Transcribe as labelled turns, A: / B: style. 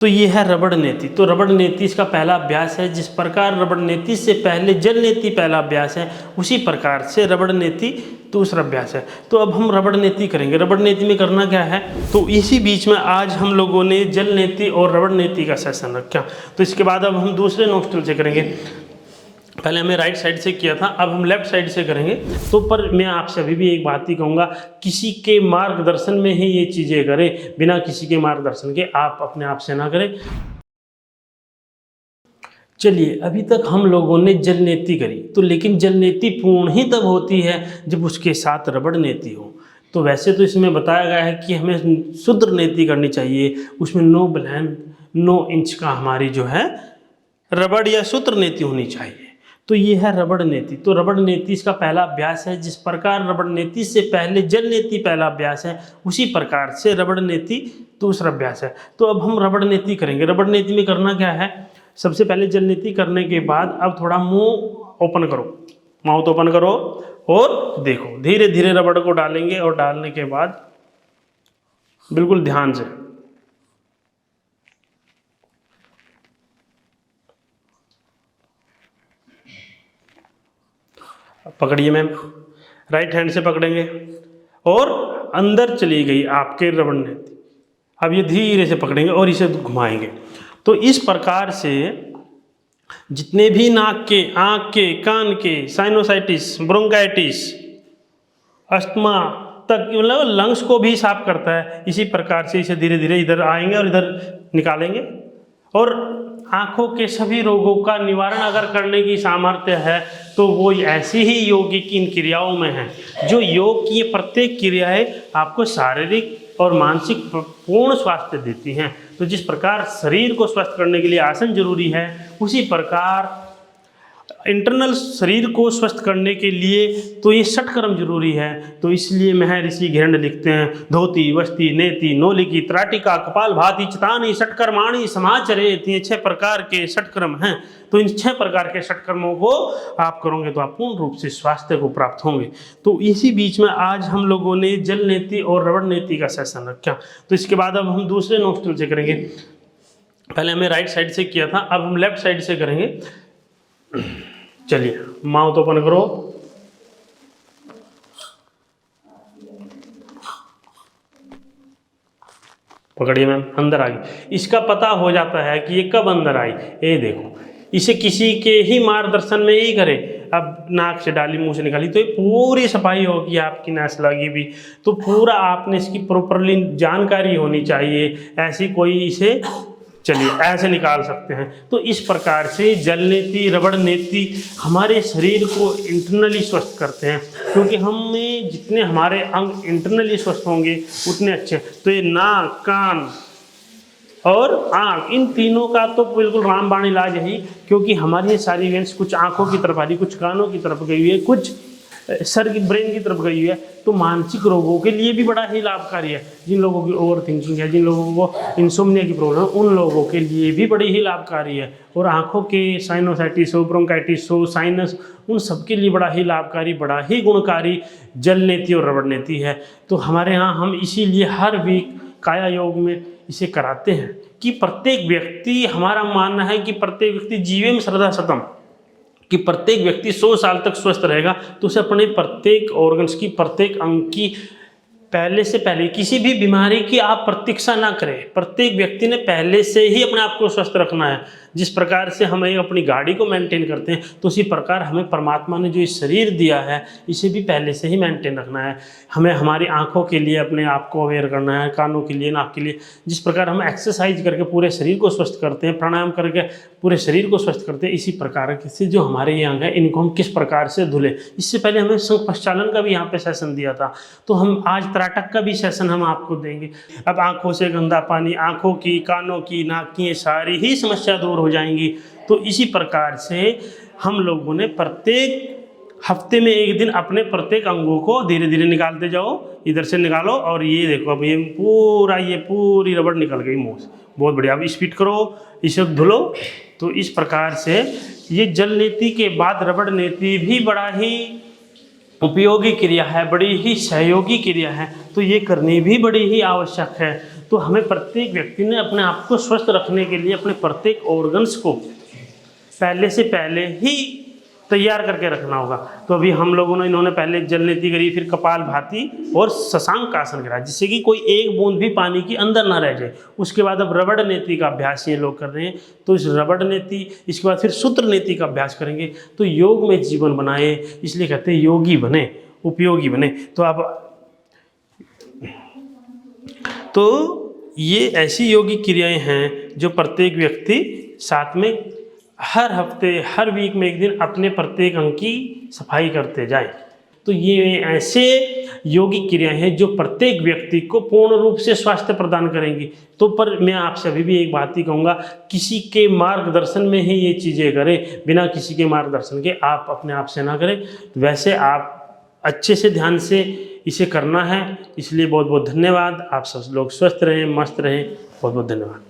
A: तो ये है रबड़ नेति। तो रबड़ नेति इसका पहला अभ्यास है। जिस प्रकार रबड़ नेति से पहले जल नेति पहला अभ्यास है, उसी प्रकार से रबड़ नेति दूसरा अभ्यास है। तो अब हम रबड़ नेति करेंगे। रबड़ नेति में करना क्या है, तो इसी बीच में आज हम लोगों ने जल नेति और रबड़ नेति का सेशन रखा। तो इसके बाद अब हम दूसरे नोस्ट्रल से करेंगे। पहले हमें राइट साइड से किया था, अब हम लेफ्ट साइड से करेंगे। तो पर मैं आपसे अभी भी एक बात ही कहूँगा, किसी के मार्गदर्शन में ही ये चीज़ें करें, बिना किसी के मार्गदर्शन के आप अपने आप से ना करें। चलिए, अभी तक हम लोगों ने जल नेति करी, तो लेकिन जल नेति पूर्ण ही तब होती है जब उसके साथ रबड़ नेति हो। तो वैसे तो इसमें बताया गया है कि हमें शुद्र नेति करनी चाहिए, उसमें 9 बलैन 9 इंच का हमारी जो है रबड़ या सूत्र नेति होनी चाहिए। तो ये है रबड़ नेति। तो रबड़ नेति इसका पहला अभ्यास है। जिस प्रकार रबड़ नेति से पहले जल नेति पहला अभ्यास है, उसी प्रकार से रबड़ नेति दूसरा अभ्यास है। तो अब हम रबड़ नेति करेंगे। रबड़ नेति में करना क्या है, सबसे पहले जल नेति करने के बाद अब थोड़ा मुंह ओपन करो, माउथ ओपन करो और देखो, धीरे धीरे रबड़ को डालेंगे और डालने के बाद बिल्कुल ध्यान से पकड़िए मैम, राइट हैंड से पकड़ेंगे और अंदर चली गई आपके रबड़ नेति। अब ये धीरे से पकड़ेंगे और इसे घुमाएंगे। तो इस प्रकार से जितने भी नाक के, आँख के, कान के साइनोसाइटिस, ब्रोंकाइटिस, अस्थमा तक, मतलब लंग्स को भी साफ करता है। इसी प्रकार से इसे धीरे धीरे इधर आएंगे और इधर निकालेंगे। और आँखों के सभी रोगों का निवारण अगर करने की सामर्थ्य है तो वो ऐसी ही योग की इन क्रियाओं में है। जो योग की ये प्रत्येक क्रियाएं आपको शारीरिक और मानसिक पूर्ण स्वास्थ्य देती हैं। तो जिस प्रकार शरीर को स्वस्थ करने के लिए आसन जरूरी है, उसी प्रकार इंटरनल शरीर को स्वस्थ करने के लिए तो ये षटकर्म जरूरी है। तो इसलिए महर्षि घिरण्य लिखते हैं, धोती, वस्ति, नेति, नौलिकी, त्राटिका, कपाल भाति, चितानी, षटकर्माणि समाचरेत। ये 6 प्रकार के षटकर्म हैं। तो इन 6 प्रकार के षटकर्मों को आप करोगे तो आप पूर्ण रूप से स्वास्थ्य को प्राप्त होंगे। तो इसी बीच में आज हम लोगों ने जल नेति और रबड़ नेति का सेशन रखा। तो इसके बाद अब हम दूसरे नोस्ट्रल से करेंगे। पहले हमें राइट साइड से किया था, अब हम लेफ्ट साइड से करेंगे। चलिए, माउथ ओपन करो, पकड़िए मैम, अंदर आ गई। इसका पता हो जाता है कि ये कब अंदर आई। ये देखो, इसे किसी के ही मार्गदर्शन में ही करे। अब नाक से डाली, मुंह से निकाली, तो ये पूरी सफाई होगी आपकी नास लगी भी। तो पूरा आपने इसकी प्रॉपरली जानकारी होनी चाहिए। ऐसी कोई इसे, चलिए ऐसे निकाल सकते हैं। तो इस प्रकार से जल नेति, रबड़ नेति हमारे शरीर को इंटरनली स्वस्थ करते हैं, क्योंकि हमें जितने हमारे अंग इंटरनली स्वस्थ होंगे उतने अच्छे। तो ये नाक, कान और आँख, इन तीनों का तो बिल्कुल रामबाण इलाज है ही, क्योंकि हमारी ये सारी वेंस कुछ आँखों की तरफ आ रही, कुछ कानों की तरफ गई हुई है, कुछ सर की ब्रेन की तरफ गई हुई है। तो मानसिक रोगों के लिए भी बड़ा ही लाभकारी है। जिन लोगों की ओवर थिंकिंग है, जिन लोगों को इंसोम्निया की प्रॉब्लम है, उन लोगों के लिए भी बड़ी ही लाभकारी है। और आँखों के साइनोसाइटिस हो, ब्रोंकाइटिस हो, साइनस, उन सब के लिए बड़ा ही लाभकारी, बड़ा ही गुणकारी जल नेति और रबड़ नेति है। तो हमारे यहाँ हम इसीलिए हर वीक काया योग में इसे कराते हैं कि प्रत्येक व्यक्ति, हमारा मानना है कि प्रत्येक व्यक्ति जीवे में श्रद्धा सतम, कि प्रत्येक व्यक्ति 100 साल तक स्वस्थ रहेगा। तो उसे अपने प्रत्येक ऑर्गन्स की, प्रत्येक अंग की पहले से पहले किसी भी बीमारी की आप प्रतीक्षा ना करें। प्रत्येक व्यक्ति ने पहले से ही अपने आप को स्वस्थ रखना है। जिस प्रकार से हमें अपनी गाड़ी को मेंटेन करते हैं, तो उसी प्रकार हमें परमात्मा ने जो इस शरीर दिया है, इसे भी पहले से ही मेंटेन रखना है। हमें हमारी आंखों के लिए अपने आप को अवेयर करना है, कानों के लिए, नाक के लिए। जिस प्रकार हम एक्सरसाइज करके पूरे शरीर को स्वस्थ करते हैं, प्राणायाम करके पूरे शरीर को स्वस्थ करते हैं, इसी प्रकार से जो हमारे ये अंग है, इनको हम किस प्रकार से धुलें। इससे पहले हमें संघ प्रक्षालन का भी यहाँ पे सेशन दिया था, तो हम आज त्राटक का भी सेशन हम आपको देंगे। अब आंखों से गंदा पानी, आंखों की, कानों की, नाक की, ये सारी ही समस्या दूर हो जाएंगी। तो इसी प्रकार से हम लोगों ने प्रत्येक हफ्ते में एक दिन अपने प्रत्येक अंगों को धीरे धीरे निकालते जाओ। इधर से निकालो और ये देखो, अब ये पूरी रबड़ निकल गई मुंह से। बहुत बढ़िया। अब स्पीड करो, इसे धुलो। तो इस प्रकार से ये जल नेति के बाद रबड़ नेति भी बड़ा ही उपयोगी क्रिया है, बड़ी ही सहयोगी क्रिया है। तो ये करनी भी बड़ी ही आवश्यक है। तो हमें प्रत्येक व्यक्ति ने अपने आप को स्वस्थ रखने के लिए अपने प्रत्येक ऑर्गन्स को पहले से पहले ही तैयार करके रखना होगा। तो अभी हम लोगों ने इन्होंने पहले जल नीति करी, फिर कपालभाति और शशांक आसन करा, जिससे कि कोई एक बूंद भी पानी की अंदर ना रह जाए। उसके बाद अब रबड़ नीति का अभ्यास ये लोग कर रहे हैं, तो इस रबड़ नीति, इसके बाद फिर सूत्र नीति का अभ्यास करेंगे। तो योग में जीवन बनाए, इसलिए कहते हैं योगी बने, उपयोगी बने। तो ये ऐसी योगिक क्रियाएं हैं जो प्रत्येक व्यक्ति साथ में हर हफ्ते, हर वीक में एक दिन अपने प्रत्येक अंग की सफाई करते जाए। तो ये ऐसे योगिक क्रियाएं हैं जो प्रत्येक व्यक्ति को पूर्ण रूप से स्वास्थ्य प्रदान करेंगी। तो पर मैं आपसे अभी भी एक बात ही कहूँगा, किसी के मार्गदर्शन में ही ये चीज़ें करें, बिना किसी के मार्गदर्शन के आप अपने आप से ना करें। वैसे आप अच्छे से ध्यान से इसे करना है। इसलिए बहुत बहुत धन्यवाद। आप सब लोग स्वस्थ रहें, मस्त रहें। बहुत बहुत धन्यवाद।